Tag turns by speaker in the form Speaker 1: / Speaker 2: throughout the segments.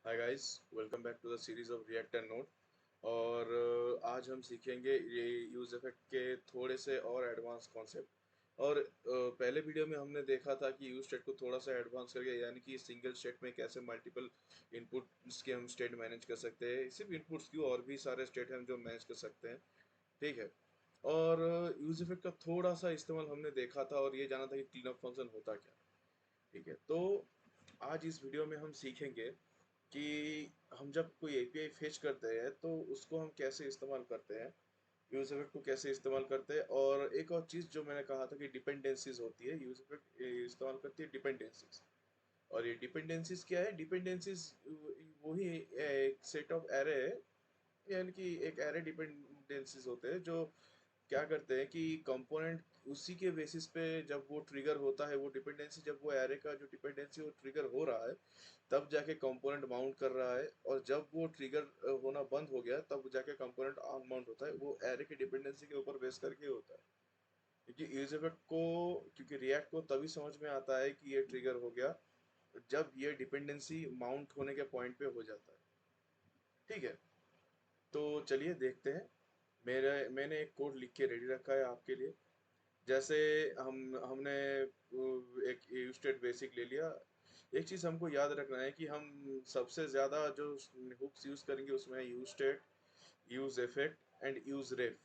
Speaker 1: Hi guys, welcome back to the series of react and node. और आज हम सीखेंगे ये यूज इफेक्ट के थोड़े से और एडवांस कॉन्सेप्ट। और पहले वीडियो में हमने देखा था कि यूज स्टेट को थोड़ा सा एडवांस करके, यानी कि सिंगल स्टेट में कैसे मल्टीपल इनपुट्स के हम स्टेट मैनेज कर सकते हैं। सिर्फ इनपुट्स क्यों, और भी सारे स्टेट हम जो मैनेज कर सकते हैं। ठीक है। और यूज इफेक्ट का थोड़ा सा इस्तेमाल हमने देखा था और ये जाना था कि क्लीन अप फंक्शन होता क्या। ठीक है। तो आज इस वीडियो में हम सीखेंगे कि हम जब कोई एपीआई फेच करते हैं तो उसको हम कैसे इस्तेमाल करते हैं, यूज इफेक्ट को कैसे इस्तेमाल करते हैं। और एक और चीज़ जो मैंने कहा था कि डिपेंडेंसीज होती है, यूज इफेक्ट इस्तेमाल करती है डिपेंडेंसीज। और ये डिपेंडेंसीज क्या है? डिपेंडेंसीज वही एक सेट ऑफ एरे है, यानी कि एक एरे डिपेंडेंसीज होते हैं जो क्या करते हैं कि कंपोनेंट उसी के बेसिस पे जब वो ट्रिगर होता है, वो डिपेंडेंसी, जब वो एरे का जो डिपेंडेंसी वो ट्रिगर हो रहा है तब जाके कंपोनेंट माउंट कर रहा है। और जब वो ट्रिगर होना बंद हो गया तब जाके कंपोनेंट अनमाउंट होता है। वो एरे की डिपेंडेंसी के ऊपर बेस करके होता है। क्योंकि यूज इफेक्ट को, क्योंकि रिएक्ट को तभी समझ में आता है कि ये ट्रिगर हो गया जब ये डिपेंडेंसी माउंट होने के पॉइंट पे हो जाता है। ठीक है। तो चलिए देखते हैं। मैंने एक कोड लिख के रेडी रखा है आपके लिए। जैसे हमने एक स्टेट बेसिक ले लिया। एक चीज़ हमको याद रखना है कि हम सबसे ज़्यादा जो हुक्स यूज़ करेंगे उसमें है use state, use effect and use ref.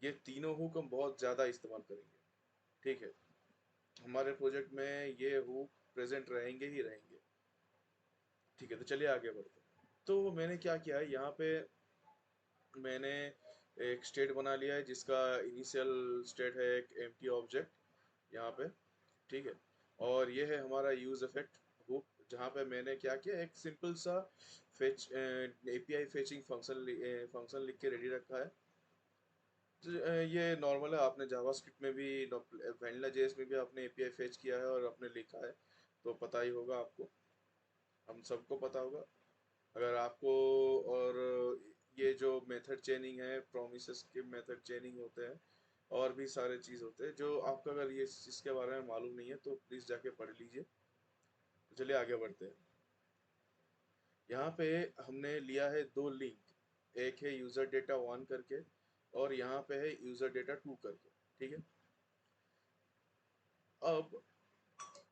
Speaker 1: ये तीनों हुक हम बहुत ज़्यादा इस्तेमाल करेंगे। ठीक है। हमारे प्रोजेक्ट में ये हुक प्रेजेंट रहेंगे ही रहेंगे। ठीक है, तो चलिए आगे बढ़ते हैं। तो मैंने क्या किया है यहाँ पे, मैंने एक स्टेट बना लिया है जिसका इनिशियल स्टेट है एक एम्प्टी ऑब्जेक्ट यहाँ पे। ठीक है। और ये है हमारा यूज इफेक्ट हुक, जहाँ पे मैंने क्या किया, एक सिंपल सा फेच एपीआई फेचिंग फंक्शन लिख के रेडी रखा है। तो, ये नॉर्मल है, आपने जावास्क्रिप्ट में भी, वैनिला जेएस में भी आपने एपीआई फेच किया है और आपने लिखा है, तो पता ही होगा आपको, हम सबको पता होगा। अगर आपको, और ये जो मेथड चेनिंग है, प्रोमिसेस के मेथड चेनिंग होते हैं, और भी सारे चीज़ होते हैं जो आपका, अगर ये इसके बारे में मालूम नहीं है तो प्लीज़ जाके पढ़ लीजिए। तो चलिए आगे बढ़ते हैं। यहाँ पे हमने लिया है दो लिंक, एक है यूज़र डेटा वन करके और यहाँ पे है यूज़र डेटा टू करके। ठीक है। अब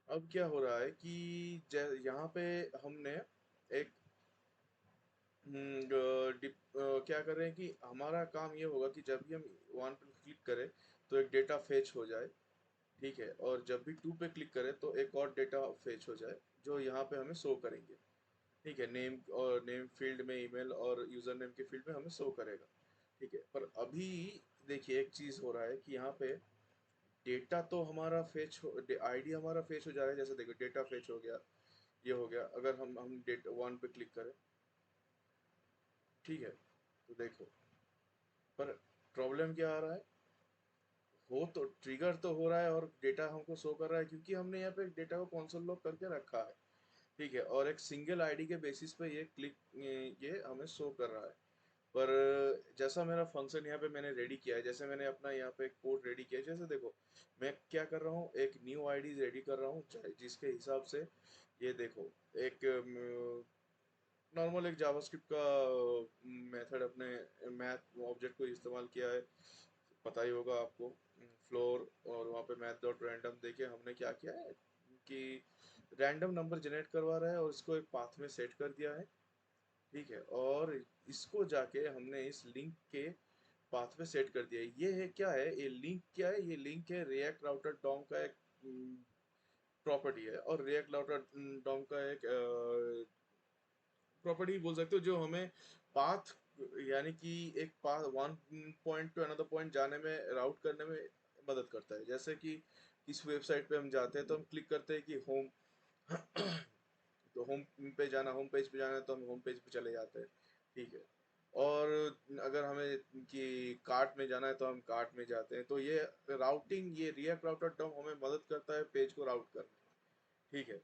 Speaker 1: अब क्या हो रहा है कि यहाँ पे हमने एक क्या कर रहे हैं कि हमारा काम ये होगा कि जब भी हम वन पे क्लिक करें तो एक डेटा फेच हो जाए। ठीक है। और जब भी टू पे क्लिक करें तो एक और डेटा फेच हो जाए जो यहाँ पे हमें शो करेंगे। ठीक है। नेम, और नेम फील्ड में ईमेल और यूज़र नेम के फील्ड में हमें शो करेगा। ठीक है। पर अभी देखिए एक चीज़ हो रहा है कि यहाँ पे डेटा तो हमारा फेच हो, आईडी हमारा फेच हो जा रहा है। जैसे देखो डेटा फेच हो गया, ये हो गया। अगर हम डेटा वन पे क्लिक करें, ठीक है, तो देखो, पर प्रॉब्लम क्या आ रहा है, हो तो ट्रिगर तो हो रहा है और डेटा हमको शो कर रहा है क्योंकि हमने यहाँ पे डेटा को कॉन्सोल लॉग करके रखा है। ठीक है। और एक सिंगल आईडी के बेसिस पे ये क्लिक, ये हमें शो कर रहा है। पर जैसा मेरा फंक्शन यहाँ पे मैंने रेडी किया है, जैसे मैंने अपना यहाँ पे कोड रेडी किया है, जैसे देखो मैं क्या कर रहा हूँ, एक न्यू आईडी रेडी कर रहा हूँ जिसके हिसाब से, ये देखो, एक नॉर्मल एक जावास्क्रिप्ट का मेथड, अपने मैथ ऑब्जेक्ट को इस्तेमाल किया है, पता ही होगा आपको, फ्लोर। और वहाँ पे मैथ डॉट रैंडम देखिए हमने क्या किया है कि रैंडम नंबर जनरेट करवा रहा है और इसको एक पाथ में सेट कर दिया है। ठीक है। और इसको जाके हमने इस लिंक के पाथ पे सेट कर दिया है। ये है क्या है, ये लिंक क्या है, ये लिंक है रिएक्ट राउटर डॉम का एक प्रॉपर्टी है। और रिएक्ट राउटर डॉम का एक प्रॉपर्टी बोल सकते हो जो हमें पाथ, यानी कि एक path one point two another point जाने में, राउट करने में मदद करता है। जैसे कि इस वेबसाइट पे हम जाते हैं तो हम क्लिक करते हैं कि होम, तो होम पे जाना, होम पेज पे जाना है तो हम होम पेज पे चले जाते हैं। ठीक है। और अगर हमें कि कार्ट में जाना है तो हम कार्ट में जाते हैं। तो ये राउटिंग, ये रिएक्ट राउटर टर्म हमें मदद करता है पेज को राउट करने में। ठीक है।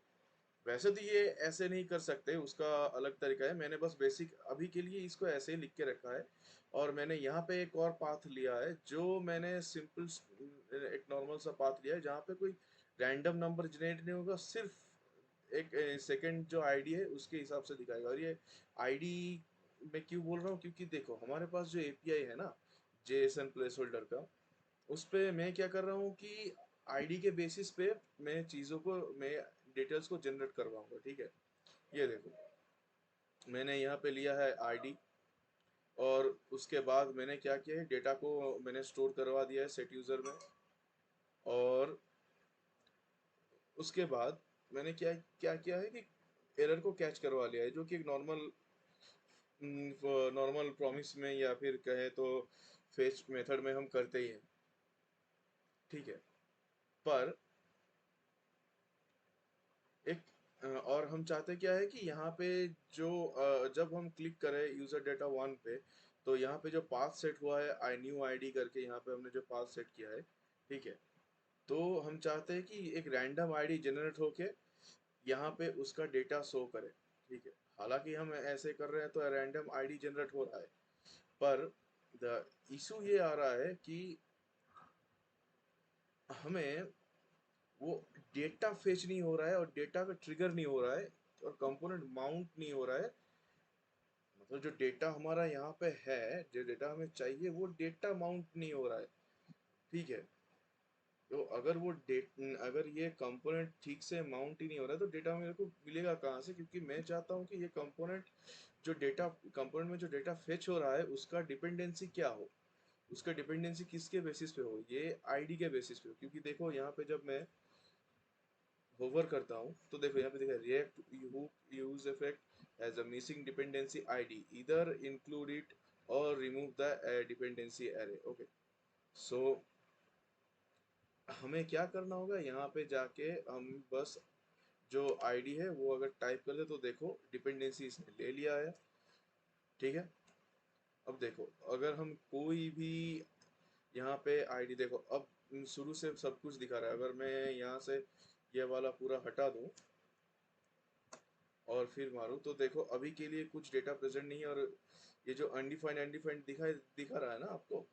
Speaker 1: वैसे तो ये ऐसे नहीं कर सकते, उसका अलग तरीका है। मैंने बस बेसिक अभी के लिए इसको ऐसे ही लिख के रखा है। और मैंने यहाँ पे एक और पाथ लिया है, जो मैंने सिंपल एक नॉर्मल सा पाथ लिया है जहाँ पे कोई रैंडम नंबर जनरेट नहीं होगा, सिर्फ एक सेकंड जो आईडी है उसके हिसाब से दिखाएगा। और ये आईडी मैं क्यों बोल रहा हूँ, क्योंकि देखो हमारे पास जो एपीआई है ना जेएसएन प्लेस होल्डर का, उस पे मैं क्या कर रहा हूँ कि आईडी के बेसिस पे मैं चीज़ों को, मैं डिटेल्स को जनरेट करवाऊंगा। ठीक है, ये देखो मैंने यहाँ पे लिया है आईडी, और उसके बाद मैंने क्या किया है, डेटा को मैंने स्टोर करवा दिया है सेट यूज़र में। और उसके बाद मैंने क्या क्या किया है कि एरर को कैच करवा लिया है, जो कि एक नॉर्मल नॉर्मल प्रॉमिस में या फिर कहे तो फेच मेथड में हम करते ही हैं। ठीक है, पर एक और हम चाहते क्या है कि यहाँ पे जो जब हम क्लिक करें यूजर डेटा वन पे, तो यहाँ पे जो पाथ सेट हुआ है आई न्यू आईडी करके, यहाँ पे हमने जो पाथ सेट किया है, ठीक है, तो हम चाहते हैं कि एक रैंडम आईडी जनरेट होके यहाँ पे उसका डेटा शो करे। ठीक है, हालांकि हम ऐसे कर रहे हैं तो रैंडम आईडी जनरेट हो रहा है, पर द इशू ये आ रहा है कि हमें वो डेटा फेच नहीं हो रहा है, और डेटा का ट्रिगर नहीं हो रहा है, और कंपोनेंट माउंट नहीं हो रहा है। मतलब जो डेटा हमारा यहाँ पे है, जो डेटा हमें चाहिए, वो डेटा माउंट नहीं हो रहा है। ठीक है, तो अगर वो डेट अगर ये कंपोनेंट ठीक से माउंट ही नहीं हो रहा है, तो डेटा मेरे को मिलेगा कहाँ से? क्योंकि मैं चाहता हूँ कि ये कंपोनेंट, जो डेटा कंपोनेंट में जो डेटा फेच हो रहा है, उसका डिपेंडेंसी क्या हो, उसका डिपेंडेंसी किसके बेसिस पे हो? ये आईडी के बेसिस पे हो। क्योंकि देखो यहाँ पे जब मैं होवर करता हूँ तो देखो यहाँ पे देखा React use effect has a missing dependency ID, इधर इंक्लूड इट और remove the dependency array. Okay, so हमें क्या करना होगा, यहाँ पे जाके हम बस जो आईडी है वो अगर टाइप कर दे तो देखो डिपेंडेंसी इसने ले लिया है। ठीक है, अब देखो अगर हम कोई भी यहाँ पे आईडी देखो, अब शुरू से सब कुछ दिखा रहा है। अगर मैं यहाँ से ये वाला पूरा हटा दूँ और फिर मारूँ, तो देखो अभी के लिए कुछ डेटा प्रेजेंट नहीं है। और ये जो अनडिफाइंड अनडिफाइंड दिखा रहा है ना आपको,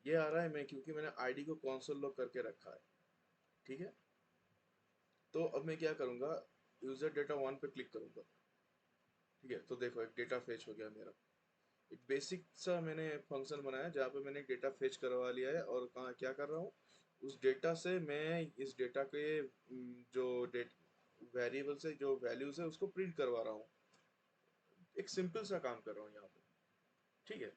Speaker 1: ये आ रहा है मैं क्योंकि मैंने आईडी को कंसोल लॉग करके रखा है। ठीक है, तो अब मैं क्या करूँगा, यूजर डेटा वन पे क्लिक करूँगा। ठीक है, तो देखो एक डेटा फेच हो गया मेरा। एक बेसिक सा मैंने फंक्शन बनाया जहाँ पे मैंने डेटा फेच करवा लिया है, और कहाँ क्या कर रहा हूँ, उस डेटा से मैं इस डेटा के जो डेट वेरिएबल से जो वैल्यूज है उसको प्रिंट करवा रहा हूँ। एक सिंपल सा काम कर रहा हूँ यहाँ पे। ठीक है,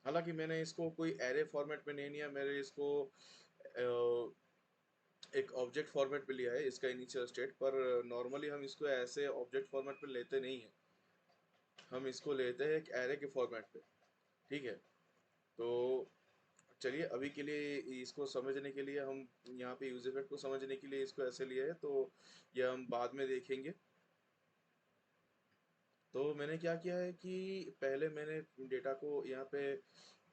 Speaker 1: हालांकि मैंने इसको कोई एरे फॉर्मेट में नहीं लिया, मैंने इसको एक ऑब्जेक्ट फॉर्मेट में लिया है, इसका इनिशियल स्टेट। पर नॉर्मली हम इसको ऐसे ऑब्जेक्ट फॉर्मेट में लेते नहीं है, हम इसको लेते हैं एक एरे के फॉर्मेट पे। ठीक है, तो चलिए अभी के लिए इसको समझने के लिए हम यहाँ पे यूज इफेक्ट को समझने के लिए इसको ऐसे लिए है, तो ये हम बाद में देखेंगे। तो मैंने क्या किया है कि पहले मैंने डेटा को यहाँ पे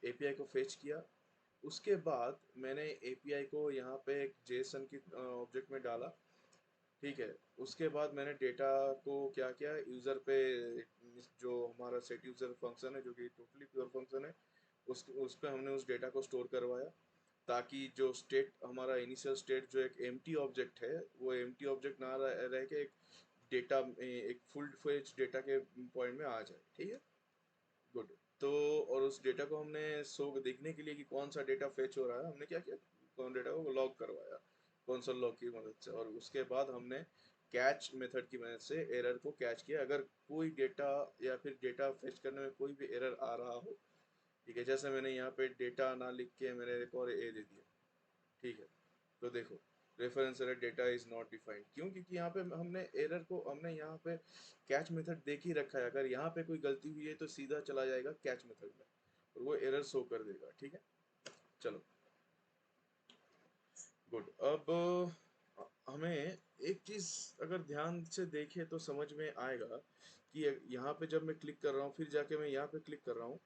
Speaker 1: एपीआई को फेच किया, उसके बाद मैंने एपीआई को यहाँ पे एक जेसन की ऑब्जेक्ट में डाला। ठीक है, उसके बाद मैंने डेटा को क्या किया, यूज़र पे जो हमारा सेट यूज़र फंक्शन है जो कि टोटली प्योर फंक्शन है, उस पे हमने उस डेटा को स्टोर करवाया, ताकि जो स्टेट हमारा इनिशियल स्टेट जो एक एम्प्टी ऑब्जेक्ट है, वो एम्प्टी ऑब्जेक्ट ना रह के एक डेटा, एक फुल फ्लेज डेटा के पॉइंट में आ जाए। ठीक है, गुड। तो और उस डेटा को हमने शो देखने के लिए कि कौन सा डेटा फेच हो रहा है, हमने क्या किया, कौन डेटा को लॉग करवाया कंसोल लॉग की मदद से। और उसके बाद हमने कैच मेथड की मदद से एरर को कैच किया, अगर कोई डेटा या फिर डेटा फेच करने में कोई भी एरर आ रहा हो। ठीक है, जैसे मैंने यहाँ पे डेटा ना लिख के मैंने एक और ए दे दिया। ठीक है, तो देखो reference error data is not defined, क्यों? क्योंकि यहाँ पे हमने एरर को हमने यहाँ पे कैच मेथड देख ही रखा है, अगर यहाँ पे कोई गलती हुई है तो सीधा चला जाएगा कैच मेथड में और वो एरर शो कर देगा। ठीक है, चलो गुड। अब हमें एक चीज अगर ध्यान से देखें तो समझ में आएगा कि यहाँ पे जब मैं क्लिक कर रहा हूँ, फिर जाके मैं यहाँ पे क्लिक कर रहा हूँ।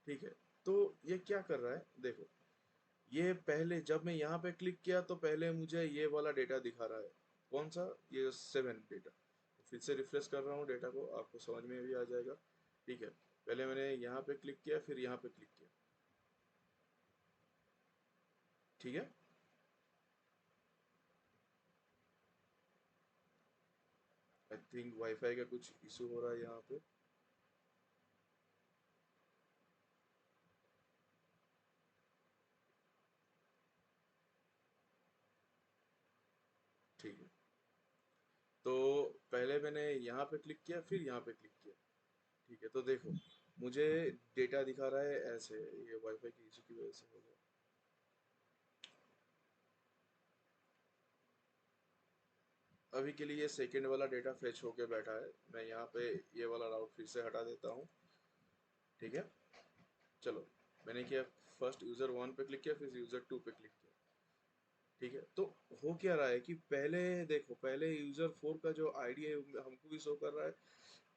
Speaker 1: ठीक है, तो ये क्या कर रहा है देखो, ये पहले जब मैं यहाँ पे क्लिक किया तो पहले मुझे ये वाला डेटा दिखा रहा है, कौन सा, ये 7 डेटा। फिर से रिफ्रेश कर रहा हूँ डेटा को, आपको समझ में भी आ जाएगा। ठीक है, पहले मैंने यहाँ पे क्लिक किया, फिर यहाँ पे क्लिक किया। ठीक है, आई थिंक वाईफाई का कुछ इशू हो रहा है यहाँ पे। ठीक है, तो पहले मैंने यहाँ पे क्लिक किया, फिर यहाँ पे क्लिक किया। ठीक है, तो देखो मुझे डेटा दिखा रहा है ऐसे, ये वाईफाई की इशू की वजह से हो गया। अभी के लिए सेकंड वाला डेटा फेच होके बैठा है। मैं यहाँ पे ये वाला राउट फिर से हटा देता हूँ। ठीक है, चलो, मैंने किया, फर्स्ट यूज़र वन पे क्लिक किया, फिर यूज़र टू पे क्लिक किया। ठीक है, तो हो क्या रहा है कि पहले देखो, पहले यूज़र फोर का जो आईडी है हमको भी शो कर रहा है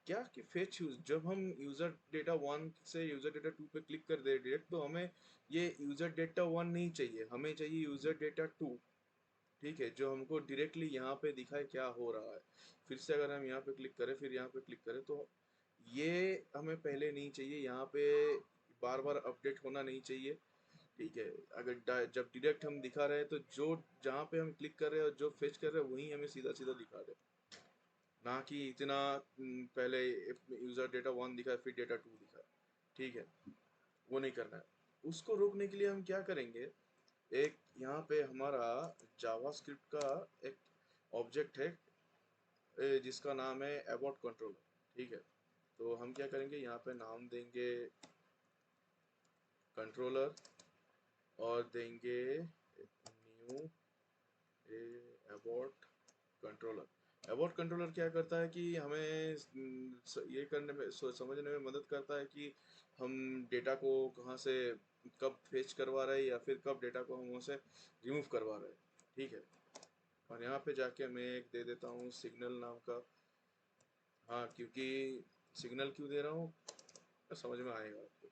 Speaker 1: क्या कि फेच यूज, जब हम यूज़र डेटा वन से यूज़र डेटा टू पे क्लिक कर दे डायरेक्ट, तो हमें ये यूज़र डेटा वन नहीं चाहिए, हमें चाहिए यूज़र डेटा टू। ठीक है, जो हमको डायरेक्टली यहाँ पे दिखाए क्या हो रहा है। फिर से अगर हम यहाँ पे क्लिक करें, फिर यहाँ पे क्लिक करें, तो ये हमें पहले नहीं चाहिए, यहाँ पे बार बार अपडेट होना नहीं चाहिए। ठीक है, अगर जब डायरेक्ट हम दिखा रहे हैं तो जो जहाँ पे हम क्लिक कर रहे हैं और जो फेच कर रहे हैं वही हमें सीधा सीधा दिखा दे, ना कि इतना पहले यूजर डेटा वन दिखा फिर डेटा टू दिखा। ठीक है, वो नहीं करना है। उसको रोकने के लिए हम क्या करेंगे, एक यहाँ पे हमारा जावास्क्रिप्ट का एक ऑब्जेक्ट है, जिसका नाम है अबॉट कंट्रोलर। ठीक है, तो हम क्या करेंगे, यहाँ पे नाम देंगे कंट्रोलर, और देंगे new abort controller. Abort controller क्या करता है कि हमें ये करने में, समझने में मदद करता है कि हम डेटा को कहाँ से कब फेच करवा रहे हैं, या फिर कब डेटा को हम वहाँ से रिमूव करवा रहे हैं। ठीक है, और यहाँ पे जाके मैं एक दे देता हूँ सिग्नल नाम का। हाँ, क्योंकि सिग्नल क्यों दे रहा हूँ समझ में आएगा आपको।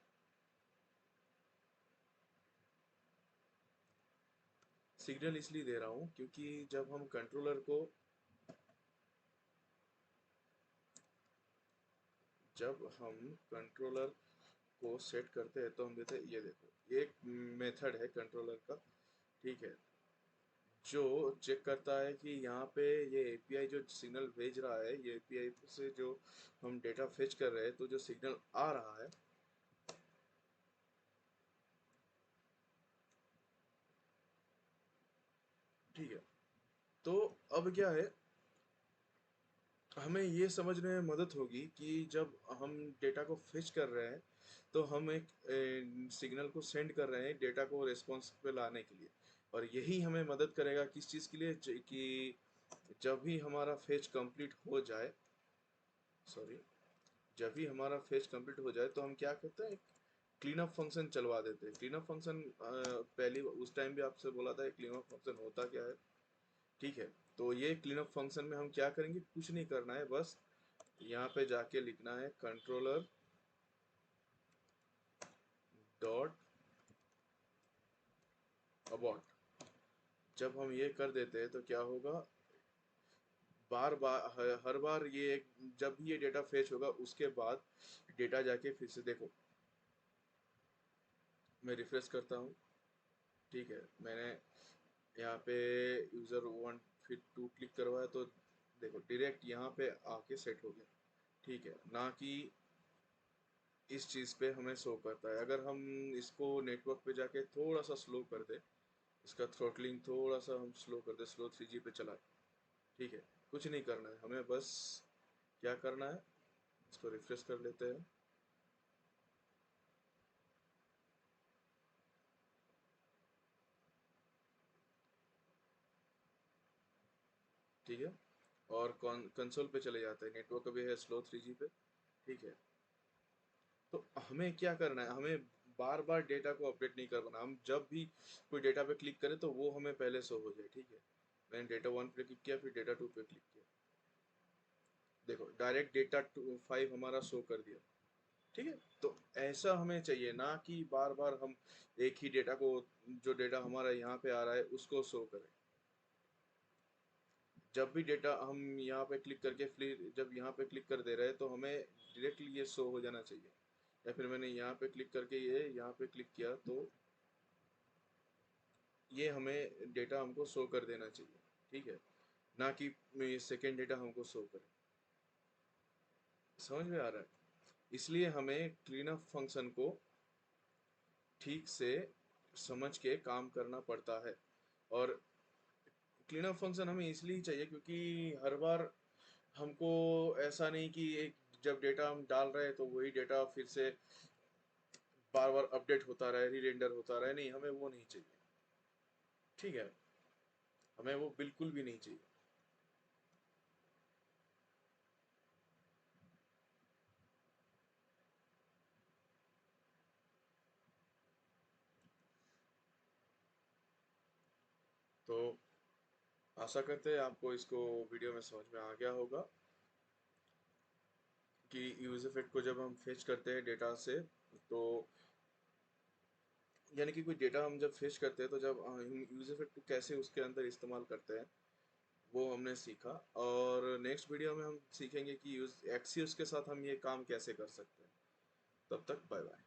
Speaker 1: सिग्नल इसलिए दे रहा हूँ क्योंकि जब हम कंट्रोलर को सेट करते हैं तो हम देते हैं, ये देखो, ये एक मेथड है कंट्रोलर का। ठीक है, जो चेक करता है कि यहाँ पे ये एपीआई जो सिग्नल भेज रहा है, ये एपीआई से जो हम डेटा फेच कर रहे हैं, तो जो सिग्नल आ रहा है। ठीक है, तो अब क्या है, हमें ये समझने में मदद होगी कि जब हम डेटा को फेच कर रहे हैं, तो हम एक सिग्नल को सेंड कर रहे हैं डेटा को रेस्पॉन्स पे लाने के लिए। और यही हमें मदद करेगा किस चीज़ के लिए, कि जब भी हमारा फेच कंप्लीट हो जाए, सॉरी, जब भी हमारा फेच कंप्लीट हो जाए तो हम क्या करते हैं, क्लीन अप फंक्शन चलवा देते हैं। क्लीन अप फंक्शन पहली उस टाइम भी आपसे बोला था क्लीन अप फंक्शन होता क्या है। ठीक है, तो ये क्लीन अप फंक्शन में हम क्या करेंगे, कुछ नहीं करना है, बस यहाँ पे जाके लिखना है कंट्रोलर डॉट अबॉट। जब हम ये कर देते हैं तो क्या होगा, बार बार हर बार ये जब भी ये डेटा फेच होगा उसके बाद डेटा जाके फिर से देखो, मैं रिफ्रेश करता हूँ। ठीक है, मैंने यहाँ पे यूज़र वन फिर टू क्लिक करवाया, तो देखो डायरेक्ट यहाँ पे आके सेट हो गया। ठीक है, ना कि इस चीज़ पे हमें शो करता है। अगर हम इसको नेटवर्क पे जाके थोड़ा सा स्लो कर दे, इसका थ्रोटलिंग थोड़ा सा हम स्लो कर दे, स्लो 3G पे चलाए। ठीक है, कुछ नहीं करना है हमें, बस क्या करना है, इसको रिफ्रेश कर लेते हैं। ठीक है, और कंसोल पे चले जाते हैं, नेटवर्क अभी है स्लो 3G पे। ठीक है, तो हमें क्या करना है, हमें बार बार डेटा को अपडेट नहीं करवाना। हम जब भी कोई डेटा पे क्लिक करें तो वो हमें पहले शो हो जाए। ठीक है, मैंने डेटा वन पे क्लिक किया, फिर डेटा टू पे क्लिक किया, देखो डायरेक्ट डेटा टू फाइव हमारा शो कर दिया। ठीक है, तो ऐसा हमें चाहिए, ना कि बार बार हम एक ही डेटा को, जो डेटा हमारा यहाँ पे आ रहा है उसको शो करें। जब भी डेटा हम यहाँ पे क्लिक करके फिर जब यहाँ पे क्लिक कर दे रहे हैं तो हमें डायरेक्टली ये शो हो जाना चाहिए। या फिर मैंने यहाँ पे क्लिक करके ये यहाँ पे क्लिक किया, तो ये हमें डेटा हमको शो कर देना चाहिए। ठीक है, ना कि सेकेंड डेटा हमको शो करे। समझ में आ रहा है? इसलिए हमें क्लीनअप फंक्शन को ठीक से समझ के काम करना पड़ता है। और क्लीनअप फंक्शन हमें इसलिए चाहिए क्योंकि हर बार हमको ऐसा नहीं कि एक जब डेटा हम डाल रहे हैं तो वही डेटा फिर से बार बार अपडेट होता रहे, री रेंडर होता रहे। नहीं, हमें वो नहीं चाहिए। ठीक है, हमें वो बिल्कुल भी नहीं चाहिए। तो आशा करते हैं आपको इसको वीडियो में समझ में आ गया होगा कि यूज इफेक्ट को जब हम फेच करते हैं डेटा से, तो यानी कि कोई डेटा हम जब फेच करते हैं तो जब यूज इफेक्ट को कैसे उसके अंदर इस्तेमाल करते हैं, वो हमने सीखा। और नेक्स्ट वीडियो में हम सीखेंगे कि यूज एक्सियस के साथ हम ये काम कैसे कर सकते हैं। तब तक बाय बाय।